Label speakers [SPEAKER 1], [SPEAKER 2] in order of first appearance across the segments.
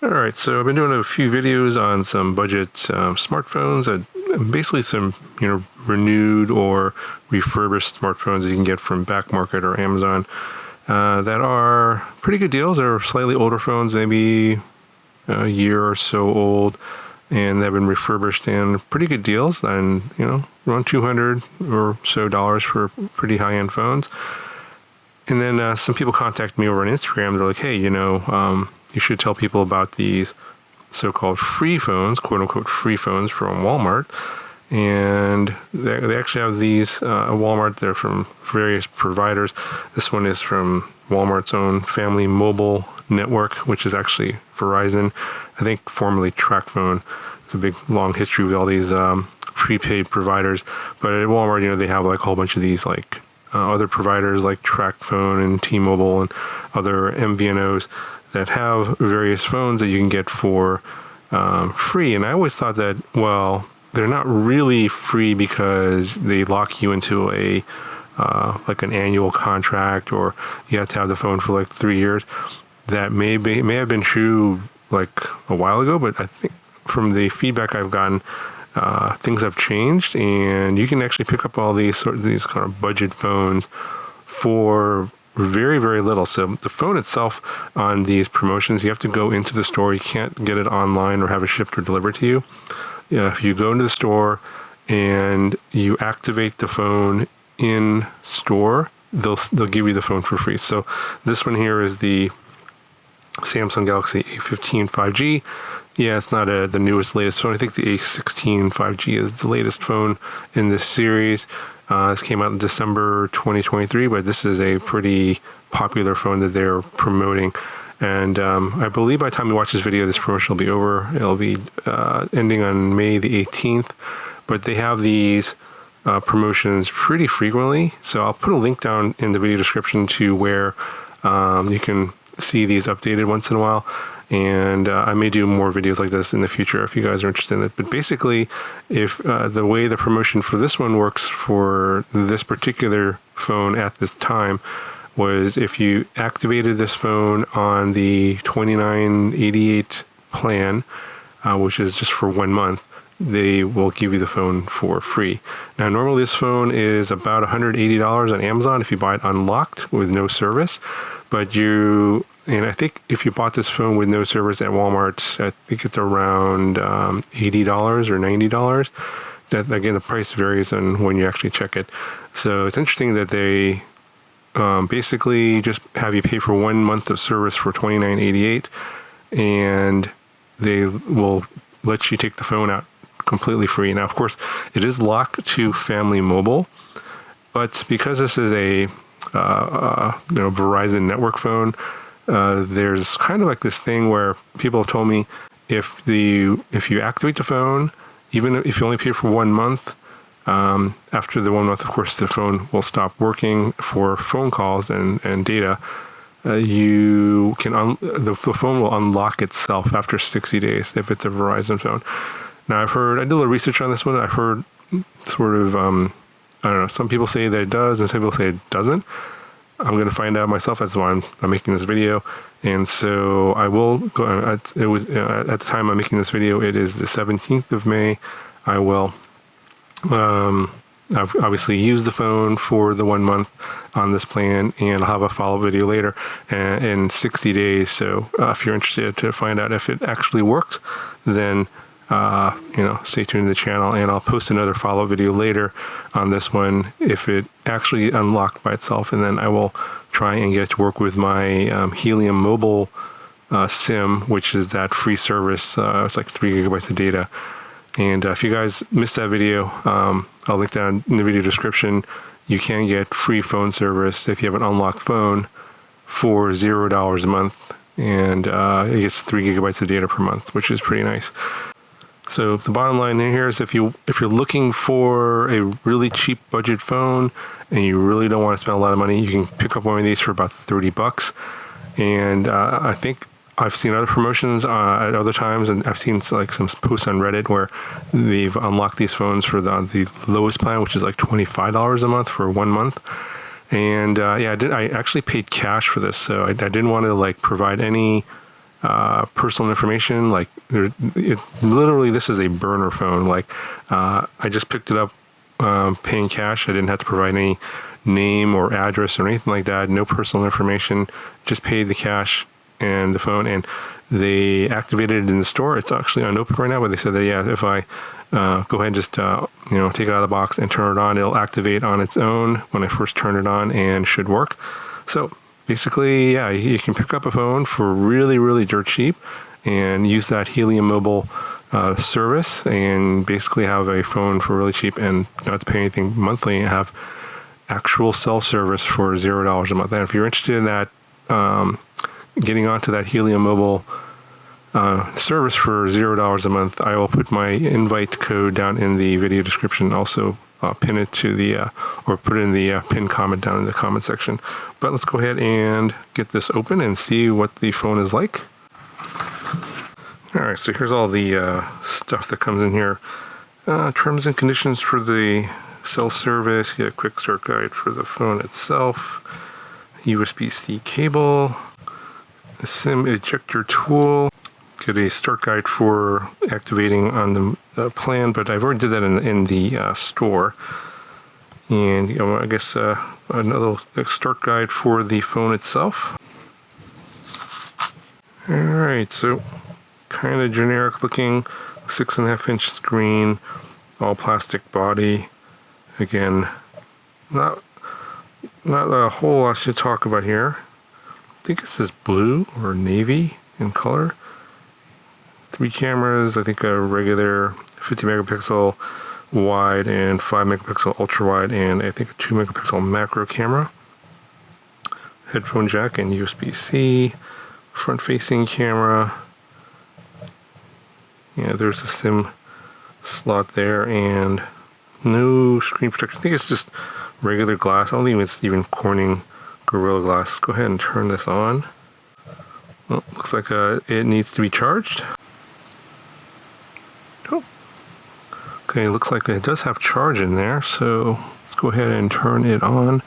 [SPEAKER 1] All right, so I've been doing a few videos on some budget smartphones, basically some renewed or refurbished smartphones that you can get from Back Market or Amazon that are pretty good deals. They're slightly older phones, maybe a year or so old, and they've been refurbished and pretty good deals, and around $200 or so for pretty high-end phones. And then some people contact me over on Instagram. They're like, hey, you should tell people about these so-called free phones, quote-unquote free phones from Walmart. And they actually have these at Walmart. They're from various providers. This one is from Walmart's own Family Mobile network, which is actually Verizon, I think formerly TracFone. It's a big, long history with all these prepaid providers. But at Walmart, they have like a whole bunch of these like other providers like TracFone and T-Mobile and other MVNOs that have various phones that you can get for free. And I always thought that, well, they're not really free because they lock you into a like an annual contract, or you have to have the phone for like 3 years. That may have been true like a while ago, but I think from the feedback I've gotten, things have changed, and you can actually pick up all these kind of budget phones for very, very little. So the phone itself on these promotions, you have to go into the store. You can't get it online or have it shipped or delivered to you. If you go into the store and you activate the phone in store, they'll give you the phone for free. So this one here is the Samsung Galaxy A15 5G. Yeah, it's not the newest, latest phone. I think the A16 5G is the latest phone in this series. This came out in December 2023, but this is a pretty popular phone that they're promoting. And I believe by the time you watch this video, this promotion will be over. It'll be ending on May the 18th. But they have these promotions pretty frequently. So I'll put a link down in the video description to where you can see these updated once in a while. And I may do more videos like this in the future if you guys are interested in it. But basically, if the way the promotion for this one works for this particular phone at this time was if you activated this phone on the $29.88 plan, which is just for 1 month, they will give you the phone for free. Now, normally this phone is about $180 on Amazon if you buy it unlocked with no service. And I think if you bought this phone with no service at Walmart, I think it's around $80 or $90. That, again, the price varies on when you actually check it. So it's interesting that they basically just have you pay for 1 month of service for $29.88, and they will let you take the phone out completely free. Now, of course, it is locked to Family Mobile, but because this is a Verizon network phone, there's kind of like this thing where people have told me if you activate the phone, even if you only pay for 1 month, after the 1 month, of course, the phone will stop working for phone calls and data. The phone will unlock itself after 60 days if it's a Verizon phone. Now, I did a little research on this one. I've heard sort of, I don't know, some people say that it does and some people say it doesn't. I'm going to find out myself. That's why I'm making this video. And so I will go. It was at the time I'm making this video, it is the 17th of May. I will I've obviously used the phone for the 1 month on this plan, and I'll have a follow-up video later in 60 days. So if you're interested to find out if it actually worked, then stay tuned to the channel, and I'll post another follow-up video later on this one if it actually unlocked by itself, and then I will try and get to work with my Helium Mobile SIM, which is that free service. It's like 3 gigabytes of data. And if you guys missed that video, I'll link down in the video description. You can get free phone service if you have an unlocked phone for $0 a month, and it gets 3 gigabytes of data per month, which is pretty nice. So the bottom line here is if you're looking for a really cheap budget phone and you really don't want to spend a lot of money, you can pick up one of these for about $30. And I think I've seen other promotions at other times, and I've seen like some posts on Reddit where they've unlocked these phones for the lowest plan, which is like $25 a month for 1 month. And I actually paid cash for this, so I didn't want to like provide any personal information. Like, literally, this is a burner phone. Like, I just picked it up paying cash. I didn't have to provide any name or address or anything like that. No personal information. Just paid the cash and the phone, and they activated it in the store. It's actually unopened right now, but they said that, yeah, if I go ahead and just take it out of the box and turn it on, it'll activate on its own when I first turn it on, and should work. So basically, yeah, you can pick up a phone for really, really dirt cheap and use that Helium Mobile service, and basically have a phone for really cheap and not have to pay anything monthly, and have actual cell service for $0 a month. And if you're interested in that, getting onto that Helium Mobile service for $0 a month, I will put my invite code down in the video description. Also pin it to the or put it in the pinned comment down in the comment section. But let's go ahead and get this open and see what the phone is like. All right, so here's all the stuff that comes in here. Terms and conditions for the cell service. Get a quick start guide for the phone itself. USB-C cable. A SIM ejector tool. Get a start guide for activating on the plan, but I've already did that in the store. And I guess another start guide for the phone itself. All right, so kind of generic looking, 6.5-inch screen, all plastic body. Again, not a whole lot to talk about here. I think this is blue or navy in color. 3 cameras, I think a regular 50 megapixel wide and 5 megapixel ultra wide, and I think a 2 megapixel macro camera. Headphone jack and USB-C. Front facing camera. Yeah, there's a SIM slot there, and no screen protection. I think it's just regular glass. I don't think it's even Corning Gorilla Glass. Let's go ahead and turn this on. Well, looks like it needs to be charged. Oh. Okay, looks like it does have charge in there, so let's go ahead and turn it on.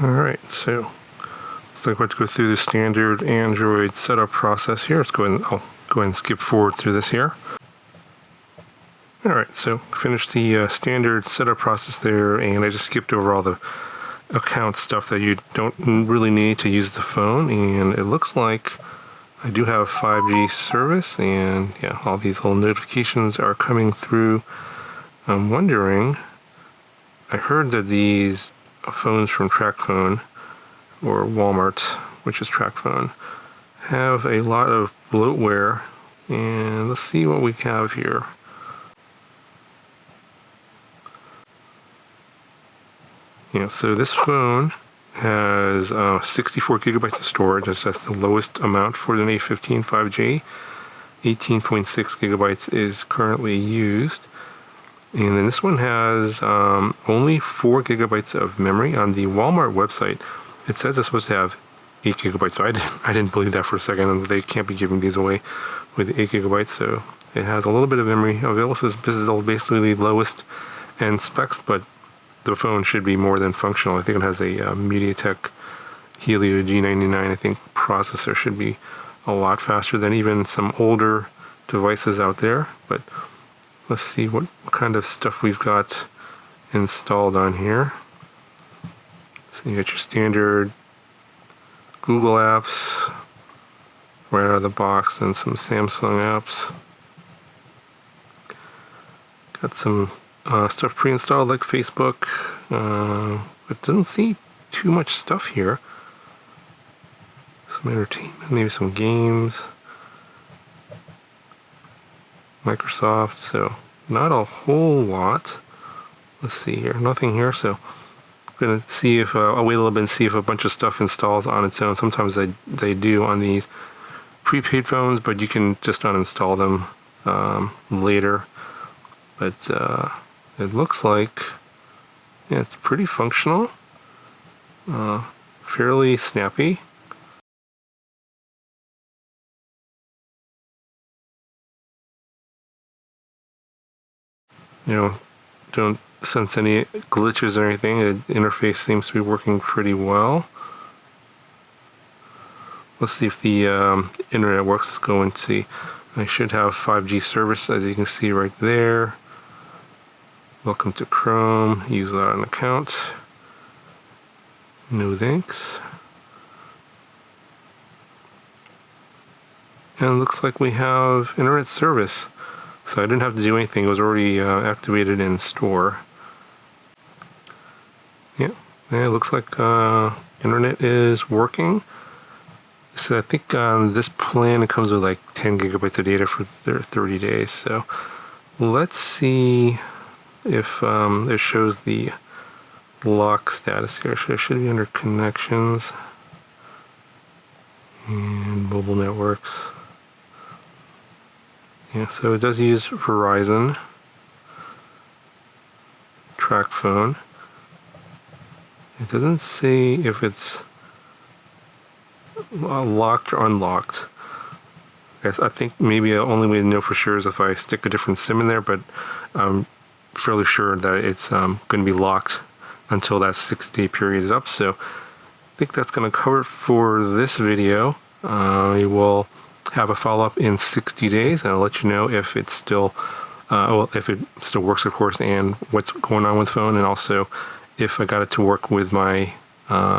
[SPEAKER 1] Alright, so looks like we're going to go through the standard Android setup process here. I'll go ahead and skip forward through this here. Alright, so finished the standard setup process there, and I just skipped over all the account stuff that you don't really need to use the phone, and it looks like I do have 5G service, and yeah, all these little notifications are coming through. I'm wondering, I heard that these phones from TracFone, or Walmart, which is TracFone, have a lot of bloatware, and let's see what we have here. Yeah, so this phone has 64 gigabytes of storage. That's the lowest amount for an A15 5G. 18.6 gigabytes is currently used. And then this one has only 4 gigabytes of memory. On the Walmart website, it says it's supposed to have 8 gigabytes. So I didn't believe that for a second. They can't be giving these away with 8 gigabytes. So it has a little bit of memory available. This is basically the lowest end specs, but the phone should be more than functional. I think it has a MediaTek Helio G99. I think processor should be a lot faster than even some older devices out there. But let's see what kind of stuff we've got installed on here. So you got your standard Google apps right out of the box, and some Samsung apps. Got some stuff pre-installed like Facebook, but doesn't see too much stuff here. Some entertainment, maybe some games. Microsoft, so not a whole lot. Let's see here, nothing here, so I'm going to see if, I'll wait a little bit and see if a bunch of stuff installs on its own. Sometimes they do on these prepaid phones, but you can just uninstall them later. But it looks like, yeah, it's pretty functional, fairly snappy. don't sense any glitches or anything. The interface seems to be working pretty well. Let's see if the internet works. Let's go and see. I should have 5G service, as you can see right there. Welcome to Chrome. Use without an account. No thanks. And it looks like we have internet service. So I didn't have to do anything. It was already activated in store. Yeah, it looks like internet is working. So I think on this plan it comes with like 10 gigabytes of data for 30 days. So let's see if it shows the lock status here. So it should be under connections and mobile networks. Yeah, so it does use Verizon track phone. It doesn't say if it's locked or unlocked. I think maybe the only way to know for sure is if I stick a different SIM in there, but I'm fairly sure that it's going to be locked until that 6-day period is up. So I think that's going to cover it for this video. We will have a follow-up in 60 days, and I'll let you know if it's still, if it still works, of course, and what's going on with the phone, and also if I got it to work with my,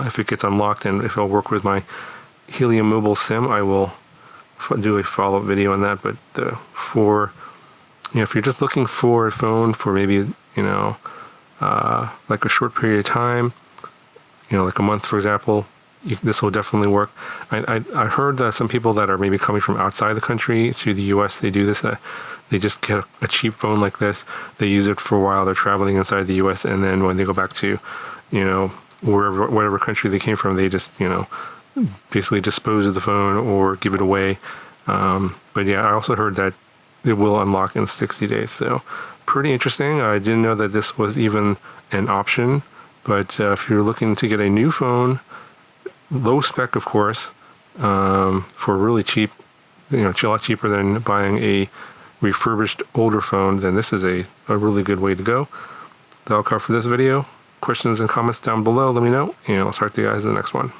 [SPEAKER 1] if it gets unlocked and if it'll work with my Helium Mobile SIM. I will do a follow-up video on that. But for, if you're just looking for a phone for maybe, like a short period of time, like a month, for example, this will definitely work. I heard that some people that are maybe coming from outside the country to the US, they do this. They just get a cheap phone like this. They use it for a while. They're traveling inside the US, and then when they go back to, whatever country they came from, they just, basically dispose of the phone or give it away. But yeah, I also heard that it will unlock in 60 days. So pretty interesting. I didn't know that this was even an option. But if you're looking to get a new phone, low spec, of course, for really cheap, a lot cheaper than buying a refurbished older phone, then this is a really good way to go. That'll cover for this video. Questions and comments down below. Let me know, and I'll talk to you guys in the next one.